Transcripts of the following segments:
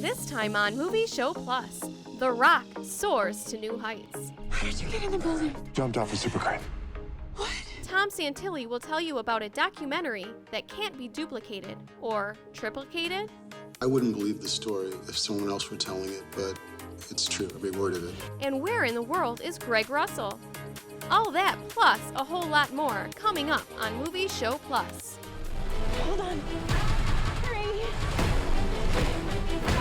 This time on Movie Show Plus, The Rock soars to new heights. How did you get in the building? Jumped off a super crane. What? Tom Santilli will tell you about a documentary that can't be duplicated or triplicated. I wouldn't believe the story if someone else were telling it, but it's true, every word of it. And where in the world is Greg Russell? All that plus a whole lot more coming up on Movie Show Plus. Hold on. 3, 2, 1.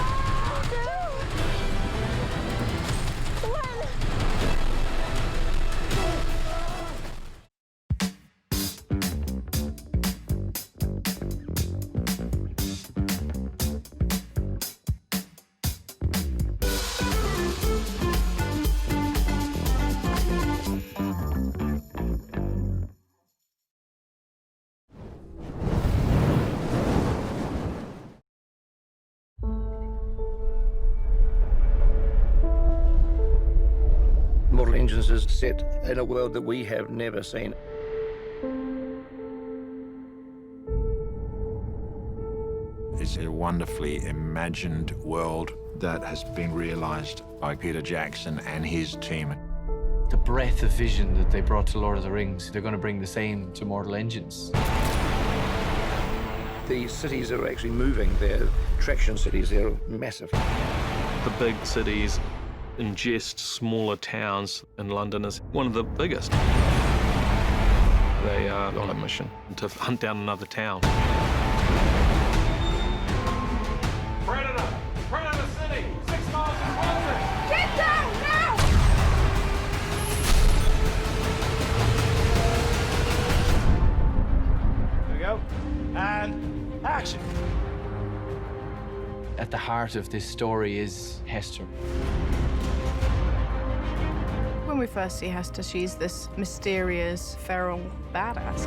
Mortal Engines is set in a world that we have never seen. It's a wonderfully imagined world that has been realized by Peter Jackson and his team. The breadth of vision that they brought to Lord of the Rings, they're going to bring the same to Mortal Engines. The cities are actually moving. They're traction cities. They're massive. The big cities ingest smaller towns, and London is one of the biggest. They are on a mission to hunt down another town. Predator! Predator City! 6 miles from London! Get down now! Here we go. And action. At the heart of this story is Hester. When we first see Hester, she's this mysterious, feral badass.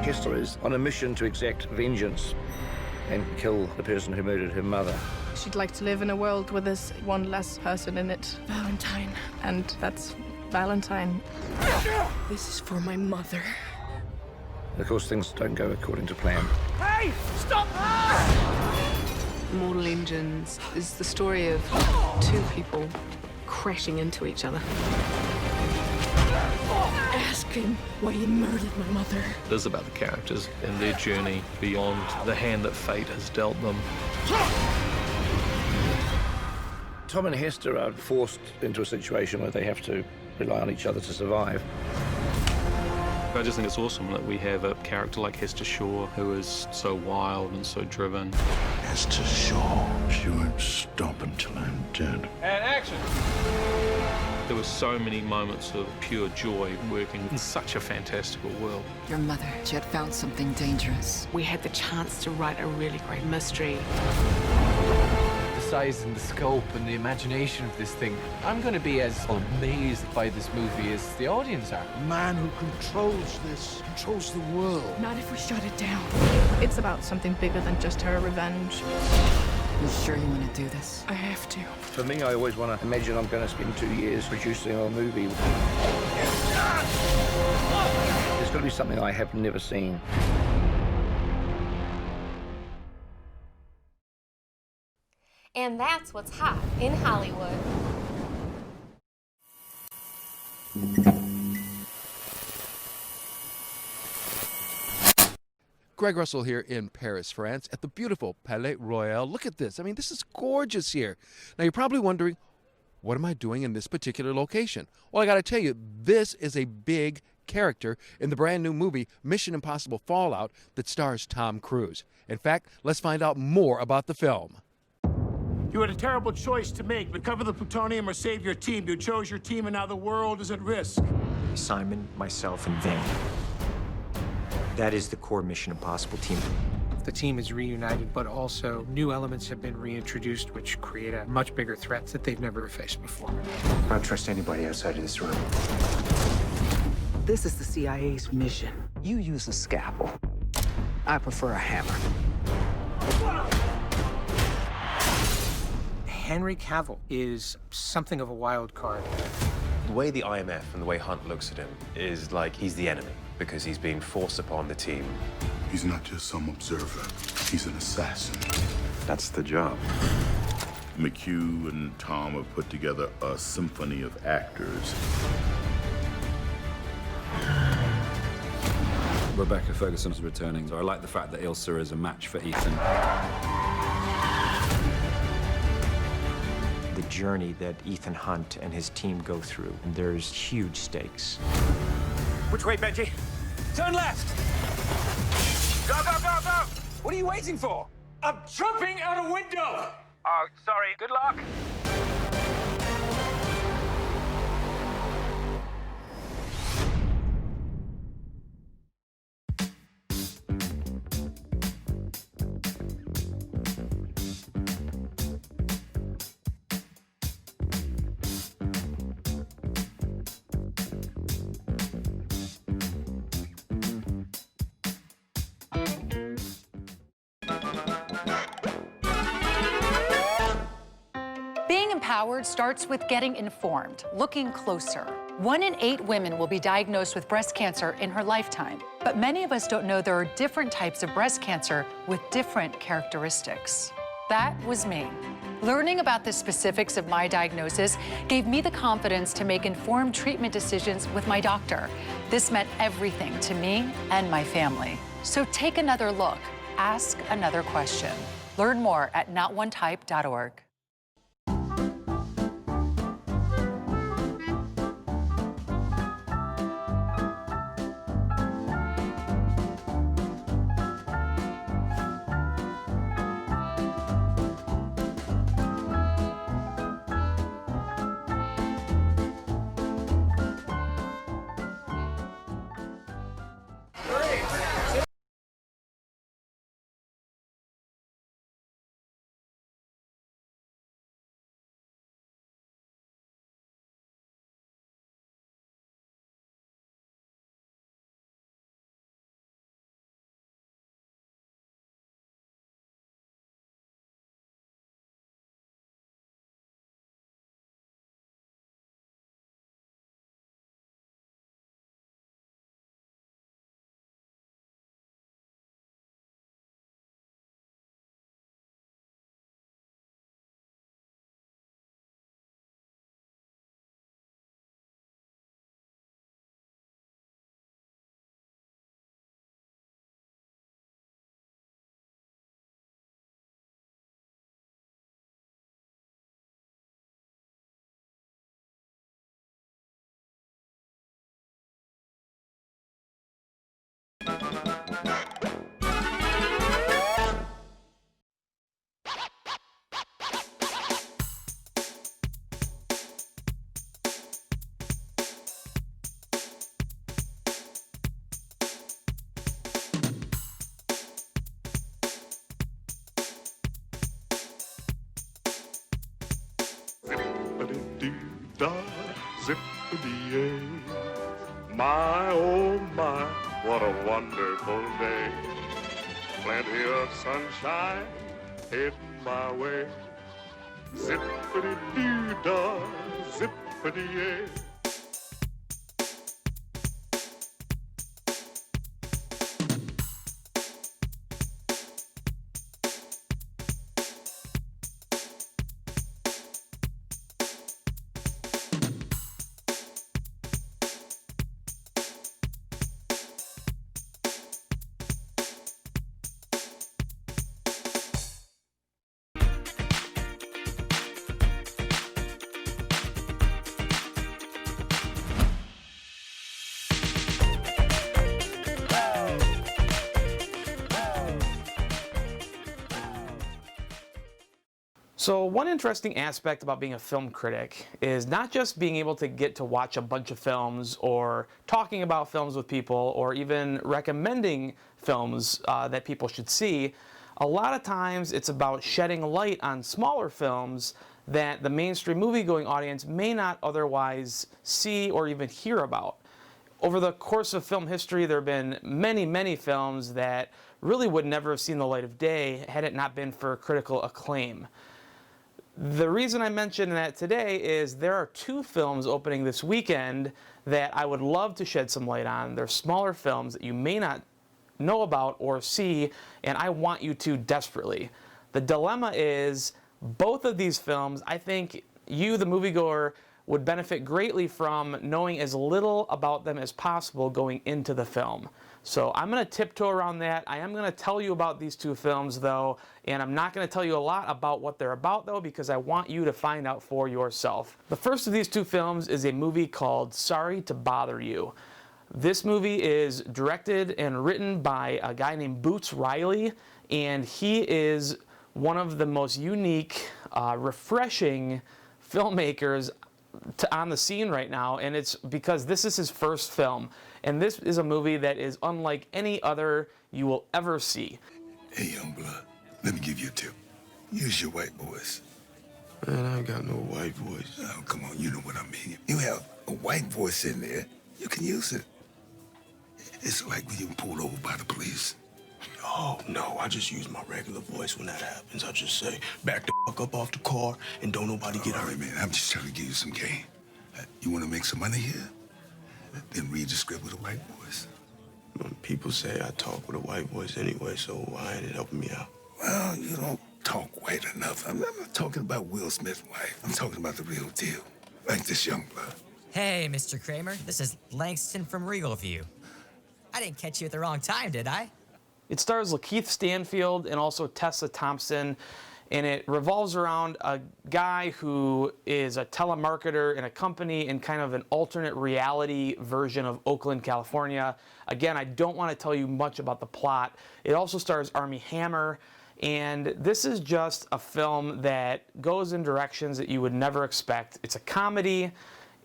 Hester is on a mission to exact vengeance and kill the person who murdered her mother. She'd like to live in a world where there's one less person in it. Valentine. And that's Valentine. This is for my mother. Of course, things don't go according to plan. Hey! Stop! Mortal Engines is the story of two people crashing into each other. Ask him why he murdered my mother. It is about the characters and their journey beyond the hand that fate has dealt them. Tom and Hester are forced into a situation where they have to rely on each other to survive. I just think it's awesome that we have a character like Hester Shaw who is so wild and so driven. Hester Shaw, she won't stop until I'm dead. And action. There were so many moments of pure joy working in such a fantastical world. Your mother, she had found something dangerous. We had the chance to write a really great mystery. The size and the scope and the imagination of this thing. I'm going to be as amazed by this movie as the audience are. The man who controls this controls the world. Not if we shut it down. It's about something bigger than just her revenge. You sure you want to do this? I have to. For me, I always want to imagine I'm going to spend 2 years producing a movie. There's got to be something I have never seen. And that's what's hot in Hollywood. Greg Russell here in Paris, France, at the beautiful Palais Royal. Look at this. I mean, this is gorgeous here. Now, you're probably wondering, what am I doing in this particular location? Well, I got to tell you, this is a big character in the brand new movie Mission Impossible Fallout that stars Tom Cruise. In fact, let's find out more about the film. You had a terrible choice to make: recover the plutonium or save your team. You chose your team, and now the world is at risk. Simon, myself, and Ving. That is the core Mission Impossible team. The team is reunited, but also new elements have been reintroduced which create a much bigger threat that they've never faced before. I don't trust anybody outside of this room. This is the CIA's mission. You use a scalpel. I prefer a hammer. Henry Cavill is something of a wild card. The way the IMF and the way Hunt looks at him is like he's the enemy because he's being forced upon the team. He's not just some observer. He's an assassin. That's the job. McHugh and Tom have put together a symphony of actors. Rebecca Ferguson is returning, so I like the fact that Ilsa is a match for Ethan. The journey that Ethan Hunt and his team go through, and there's huge stakes. Which way, Benji? Turn left! Go, go, go, go! What are you waiting for? I'm jumping out a window! Oh, sorry. Good luck. Being empowered starts with getting informed, looking closer. 1 in 8 women will be diagnosed with breast cancer in her lifetime. But many of us don't know there are different types of breast cancer with different characteristics. That was me. Learning about the specifics of my diagnosis gave me the confidence to make informed treatment decisions with my doctor. This meant everything to me and my family. So take another look. Ask another question. Learn more at notonetype.org. Zippity-doo-dah, zippity-yay. My, oh my, what a wonderful day. Plenty of sunshine heading my way. Zippity-doo-dah, zippity-yay. So one interesting aspect about being a film critic is not just being able to get to watch a bunch of films or talking about films with people or even recommending films that people should see. A lot of times it's about shedding light on smaller films that the mainstream movie-going audience may not otherwise see or even hear about. Over the course of film history, there have been many, many films that really would never have seen the light of day had it not been for critical acclaim. The reason I mention that today is there are 2 films opening this weekend that I would love to shed some light on. They're smaller films that you may not know about or see, and I want you to desperately. The dilemma is, both of these films, I think you, the moviegoer, would benefit greatly from knowing as little about them as possible going into the film. So I'm going to tiptoe around that. I am going to tell you about these two films, though, and I'm not going to tell you a lot about what they're about, though, because I want you to find out for yourself. The first of these two films is a movie called Sorry to Bother You. This movie is directed and written by a guy named Boots Riley, and he is one of the most unique, refreshing filmmakers on the scene right now, and it's because this is his first film, and this is a movie that is unlike any other you will ever see. Hey, young blood, let me give you a tip. Use your white voice. Man, I ain't got no white voice. Oh, come on, you know what I mean. You have a white voice in there, you can use it. It's like when you pulled over by the police. Oh, no, I just use my regular voice when that happens. I just say, back the fuck up off the car and don't nobody get hurt. All right, man, I'm just trying to give you some game. You want to make some money here? Then read the script with a white voice. People say I talk with a white voice anyway, so why ain't it helping me out? Well, you don't talk white enough. I'm not talking about Will Smith's wife. I'm talking about the real deal, like this young blood. Hey, Mr. Kramer, this is Langston from Regal View. I didn't catch you at the wrong time, did I? It stars Lakeith Stanfield and also Tessa Thompson, and it revolves around a guy who is a telemarketer in a company in kind of an alternate reality version of Oakland, California. Again, I don't want to tell you much about the plot. It also stars Armie Hammer, and this is just a film that goes in directions that you would never expect. It's a comedy,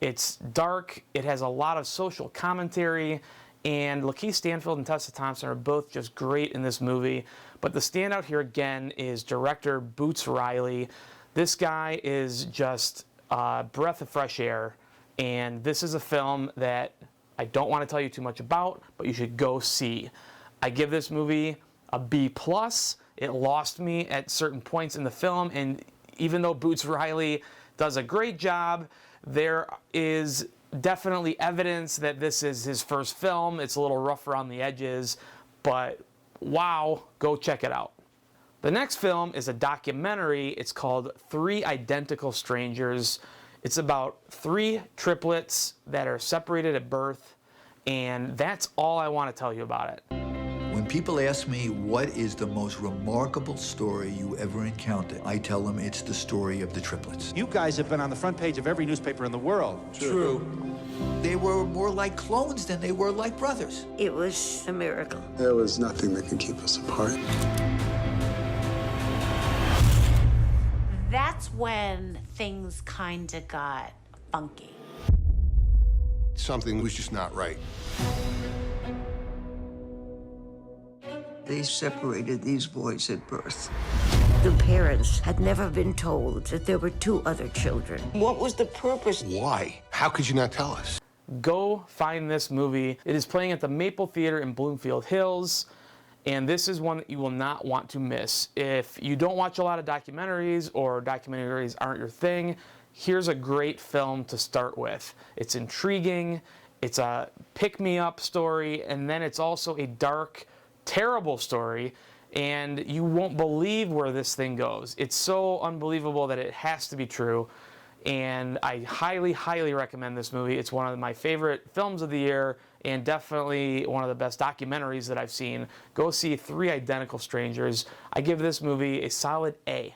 it's dark, it has a lot of social commentary, and Lakeith Stanfield and Tessa Thompson are both just great in this movie. But the standout here again is director Boots Riley. This guy is just a breath of fresh air. And this is a film that I don't want to tell you too much about, but you should go see. I give this movie a B+. It lost me at certain points in the film. And even though Boots Riley does a great job, there is definitely evidence that this is his first film. It's a little rough around the edges, but wow, go check it out. The next film is a documentary. It's called Three Identical Strangers. It's about three triplets that are separated at birth, and that's all I want to tell you about it. When people ask me what is the most remarkable story you ever encountered, I tell them it's the story of the triplets. You guys have been on the front page of every newspaper in the world. True. They were more like clones than they were like brothers. It was a miracle. There was nothing that could keep us apart. That's when things kind of got funky. Something was just not right. They separated these boys at birth. The parents had never been told that there were two other children. What was the purpose? Why? How could you not tell us? Go find this movie. It is playing at the Maple Theater in Bloomfield Hills, and this is one that you will not want to miss. If you don't watch a lot of documentaries or documentaries aren't your thing, here's a great film to start with. It's intriguing, it's a pick-me-up story, and then it's also a dark, terrible story, and you won't believe where this thing goes. It's so unbelievable that it has to be true, and I highly, highly recommend this movie. It's one of my favorite films of the year, and definitely one of the best documentaries that I've seen. Go see Three Identical Strangers. I give this movie a solid A.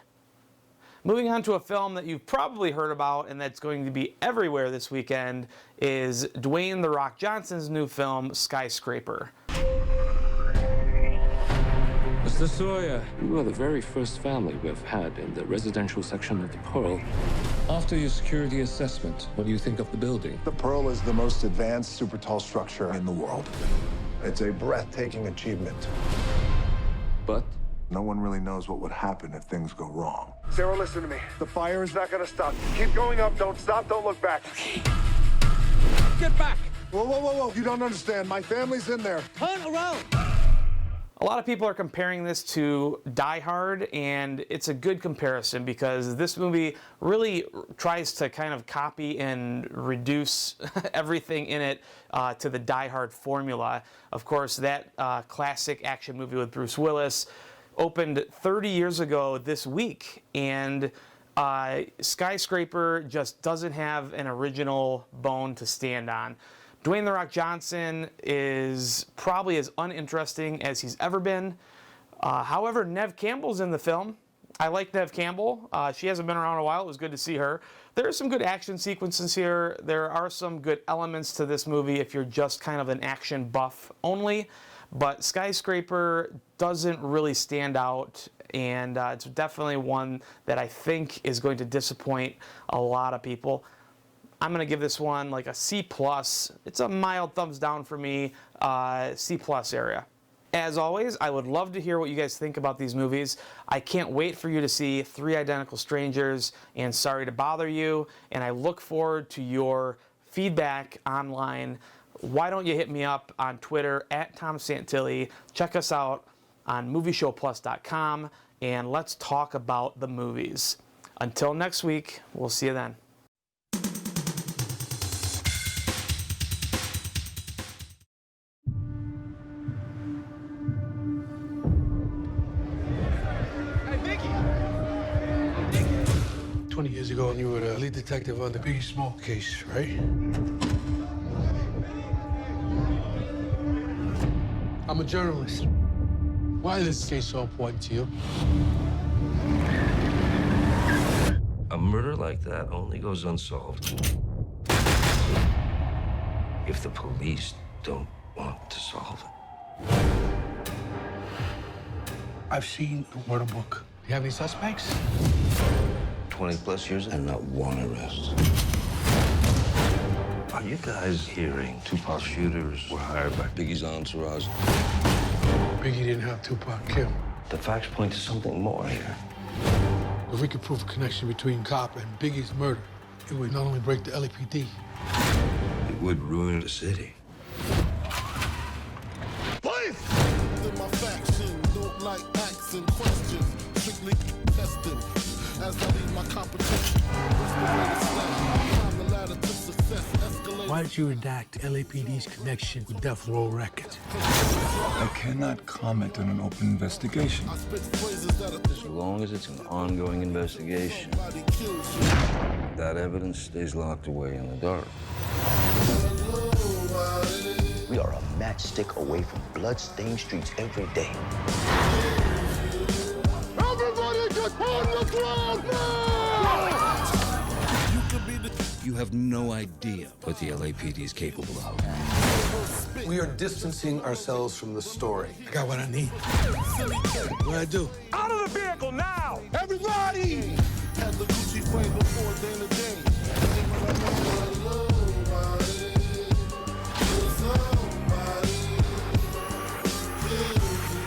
Moving on to a film that you've probably heard about and that's going to be everywhere this weekend is Dwayne "The Rock" Johnson's new film, Skyscraper. Mr. Sawyer, you are the very first family we've had in the residential section of the Pearl. After your security assessment, what do you think of the building? The Pearl is the most advanced super tall structure in the world. It's a breathtaking achievement. But? No one really knows what would happen if things go wrong. Sarah, listen to me. The fire is not gonna stop. Keep going up, don't stop, don't look back. Get back! Whoa, whoa, whoa, whoa. You don't understand. My family's in there. Turn around! A lot of people are comparing this to Die Hard, and it's a good comparison because this movie really tries to kind of copy and reduce everything in it to the Die Hard formula. Of course, that classic action movie with Bruce Willis opened 30 years ago this week, and Skyscraper just doesn't have an original bone to stand on. Dwayne "The Rock" Johnson is probably as uninteresting as he's ever been. However, Neve Campbell's in the film. I like Neve Campbell. She hasn't been around a while. It was good to see her. There are some good action sequences here. There are some good elements to this movie if you're just kind of an action buff only. But Skyscraper doesn't really stand out, and it's definitely one that I think is going to disappoint a lot of people. I'm going to give this one like a C+. It's a mild thumbs down for me, C+ area. As always, I would love to hear what you guys think about these movies. I can't wait for you to see Three Identical Strangers and Sorry to Bother You, and I look forward to your feedback online. Why don't you hit me up on Twitter at Tom Santilli. Check us out on movieshowplus.com, and let's talk about the movies. Until next week, we'll see you then. Years ago, and you were the lead detective on the Biggie Smalls case, right? I'm a journalist. Why is this case so important to you? A murder like that only goes unsolved if the police don't want to solve it. I've seen the murder book. You have any suspects? 20+ years and not one arrest. Are you guys hearing Tupac shooters were hired by Biggie's entourage? Biggie didn't have Tupac killed. The facts point to something more here. If we could prove a connection between Cop and Biggie's murder, it would not only break the LAPD. It would ruin the city. Police! My faction don't like asking questions, strictly testing. As I leave my competition, why did you redact LAPD's connection with Death Row Records? I cannot comment on an open investigation. As long as it's an ongoing investigation, that evidence stays locked away in the dark. We are a matchstick away from blood-stained streets every day. Everybody get on the ground now! You have no idea what the LAPD is capable of. We are distancing ourselves from the story. I got what I need. What I do? Out of the vehicle now! Everybody! Had the Gucci flame before Dana Dane.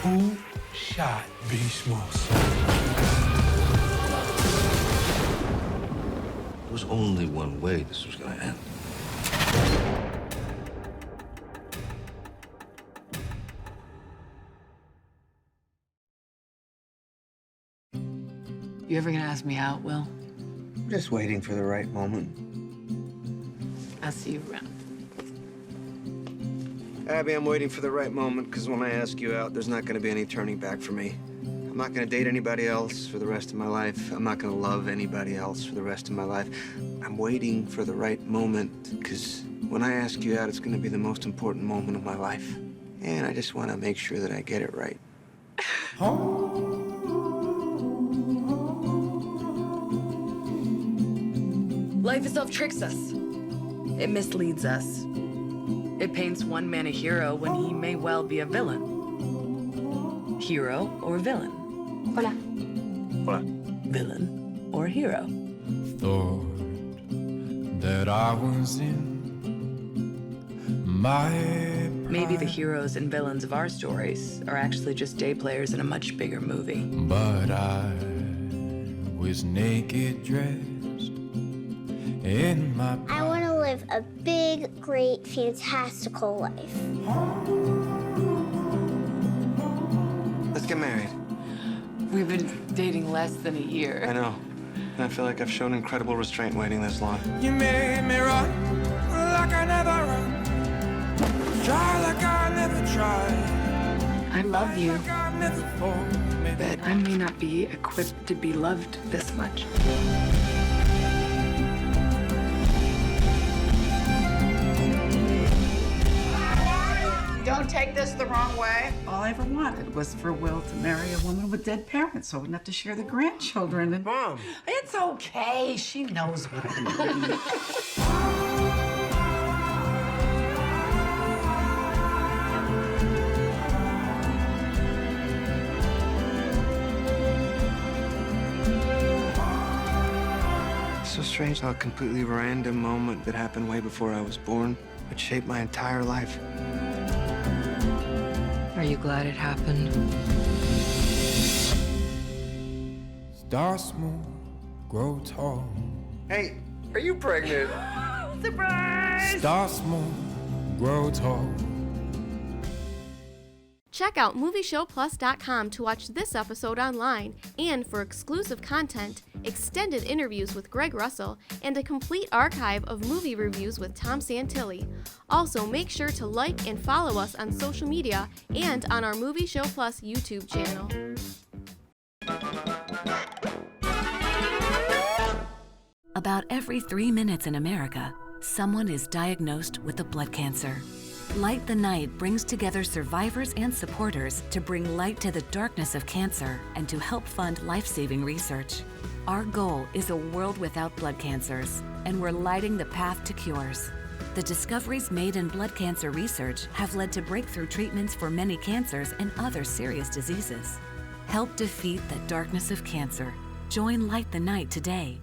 Who shot Biggie Smalls? There was only one way this was going to end. You ever gonna ask me out, Will? I'm just waiting for the right moment. I'll see you around. Abby, I'm waiting for the right moment because when I ask you out, there's not going to be any turning back for me. I'm not going to date anybody else for the rest of my life. I'm not going to love anybody else for the rest of my life. I'm waiting for the right moment because when I ask you out, it's going to be the most important moment of my life. And I just want to make sure that I get it right. Life itself tricks us. It misleads us. It paints one man a hero when he may well be a villain. Hero or villain? Hola. Hola. Villain or hero? Thought that I was in my Maybe the heroes and villains of our stories are actually just day players in a much bigger movie. But I was naked, dressed in my I want to live a big, great, fantastical life. get married. We've been dating less than a year. I know. And I feel like I've shown incredible restraint waiting this long. You made me run like I never run. Try like I never tried. I love you, Like I never thought. but I may not be equipped to be loved this much. Don't take this the wrong way. All I ever wanted was for Will to marry a woman with dead parents so I wouldn't have to share the grandchildren. And Mom! It's okay. She knows what I mean. So strange how a completely random moment that happened way before I was born would shape my entire life. Are you glad it happened? Start small, grow tall. Hey, are you pregnant? Surprise! Start small, grow tall. Check out MovieShowPlus.com to watch this episode online and for exclusive content, extended interviews with Greg Russell, and a complete archive of movie reviews with Tom Santilli. Also, make sure to like and follow us on social media and on our Movie Show Plus YouTube channel. About every 3 minutes in America, someone is diagnosed with a blood cancer. Light the Night brings together survivors and supporters to bring light to the darkness of cancer and to help fund life-saving research. Our goal is a world without blood cancers, and we're lighting the path to cures. The discoveries made in blood cancer research have led to breakthrough treatments for many cancers and other serious diseases. Help defeat the darkness of cancer. Join Light the Night today.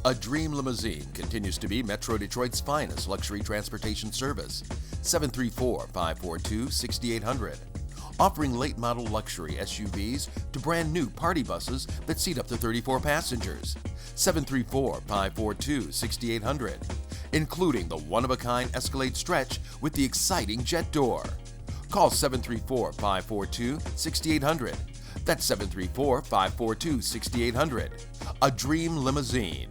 A Dream Limousine continues to be Metro Detroit's finest luxury transportation service. 734-542-6800. Offering late model luxury SUVs to brand new party buses that seat up to 34 passengers. 734-542-6800. Including the one-of-a-kind Escalade Stretch with the exciting jet door. Call 734-542-6800. That's 734-542-6800. A Dream Limousine.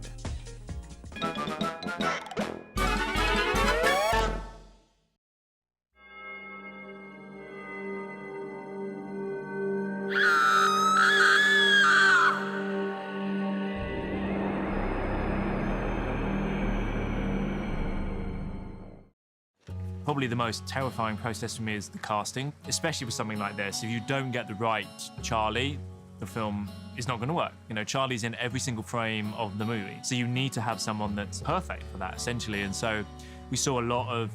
Probably the most terrifying process for me is the casting, especially with something like this. If you don't get the right Charlie, the film is not going to work. You know, Charlie's in every single frame of the movie, so you need to have someone that's perfect for that, essentially. And so we saw a lot of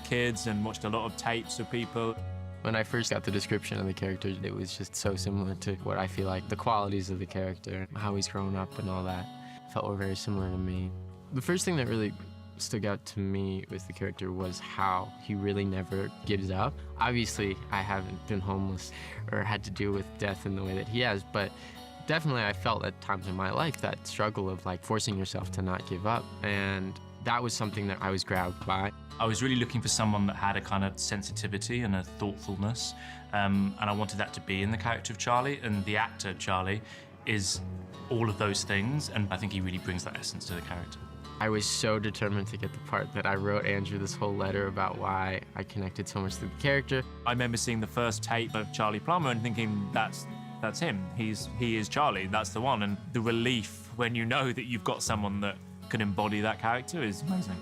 kids and watched a lot of tapes of people. When I first got the description of the character, it was just so similar to what I feel like the qualities of the character, how he's grown up and all that, felt were very similar to me. The first thing that really stuck out to me with the character was how he really never gives up. Obviously, I haven't been homeless or had to deal with death in the way that he has, but definitely I felt at times in my life that struggle of like forcing yourself to not give up, and that was something that I was grabbed by. I was really looking for someone that had a kind of sensitivity and a thoughtfulness, and I wanted that to be in the character of Charlie, and the actor Charlie is all of those things, and I think he really brings that essence to the character. I was so determined to get the part that I wrote Andrew this whole letter about why I connected so much to the character. I remember seeing the first tape of Charlie Plummer and thinking, that's him. He is Charlie, that's the one. And the relief when you know that you've got someone that can embody that character is amazing.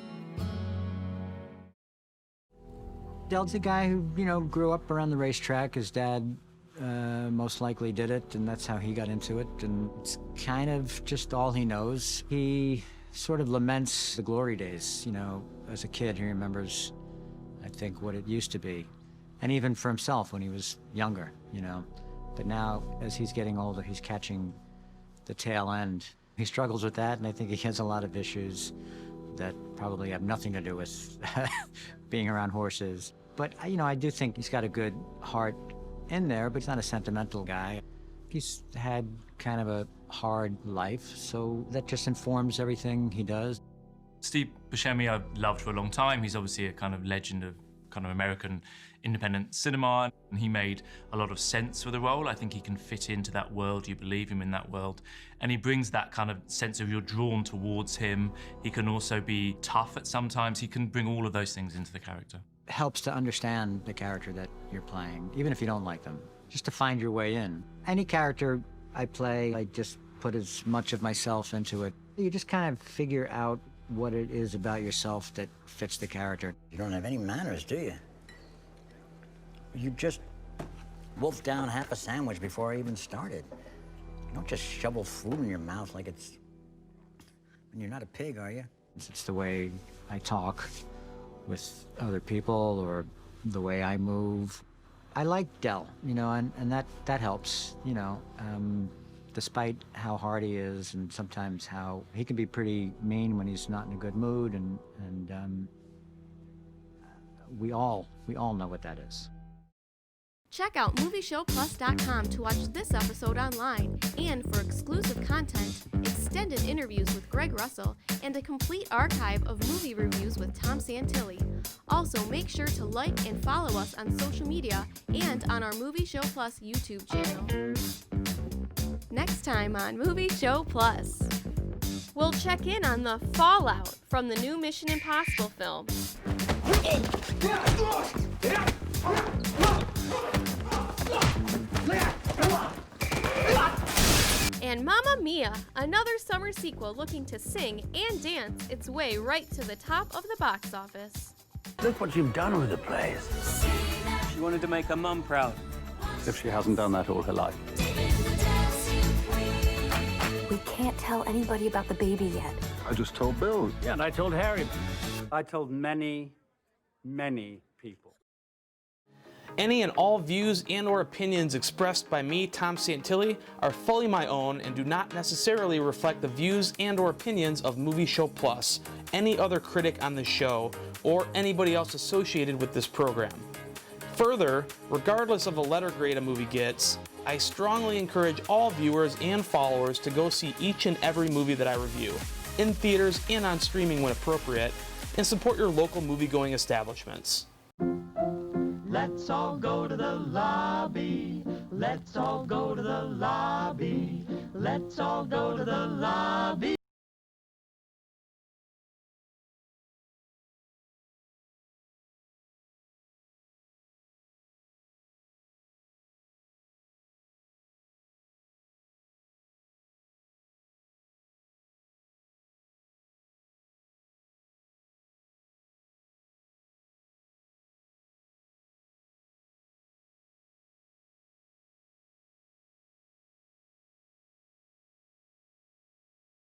Del's a guy who, grew up around the racetrack. His dad most likely did it, and that's how he got into it, and it's kind of just all he knows. He sort of laments the glory days, you know. As a kid, he remembers, I think, what it used to be, and even for himself when he was younger, you know. But now, as he's getting older, he's catching the tail end. He struggles with that, and I think he has a lot of issues that probably have nothing to do with being around horses. But, you know, I do think he's got a good heart in there, but he's not a sentimental guy. He's had kind of a hard life, so that just informs everything he does. Steve Buscemi I've loved for a long time. He's obviously a kind of legend of kind of American independent cinema, and he made a lot of sense for the role. I think he can fit into that world, you believe him in that world, and he brings that kind of sense of you're drawn towards him. He can also be tough at sometimes. He can bring all of those things into the character. It helps to understand the character that you're playing, even if you don't like them, just to find your way in. Any character I play, I just put as much of myself into it. You just kind of figure out what it is about yourself that fits the character. You don't have any manners, do you? You just wolfed down half a sandwich before I even started. You don't just shovel food in your mouth like it's... And you're not a pig, are you? It's the way I talk with other people or the way I move. I like Del, you know, and that helps, you know. Despite how hard he is and sometimes how he can be pretty mean when he's not in a good mood, and we all know what that is. Check out MovieShowPlus.com to watch this episode online and for exclusive content, extended interviews with Greg Russell, and a complete archive of movie reviews with Tom Santilli. Also, make sure to like and follow us on social media and on our Movie Show Plus YouTube channel. Next time on Movie Show Plus, we'll check in on the fallout from the new Mission Impossible film. And Mamma Mia, another summer sequel looking to sing and dance its way right to the top of the box office. Look what you've done with the place. She wanted to make her mum proud. If she hasn't done that all her life. We can't tell anybody about the baby yet. I just told Bill. Yeah, and I told Harry. I told many, many people. Any and all views and or opinions expressed by me, Tom Santilli, are fully my own and do not necessarily reflect the views and or opinions of Movie Show Plus, any other critic on this show, or anybody else associated with this program. Further, regardless of the letter grade a movie gets, I strongly encourage all viewers and followers to go see each and every movie that I review, in theaters and on streaming when appropriate, and support your local movie-going establishments. Let's all go to the lobby. Let's all go to the lobby. Let's all go to the lobby.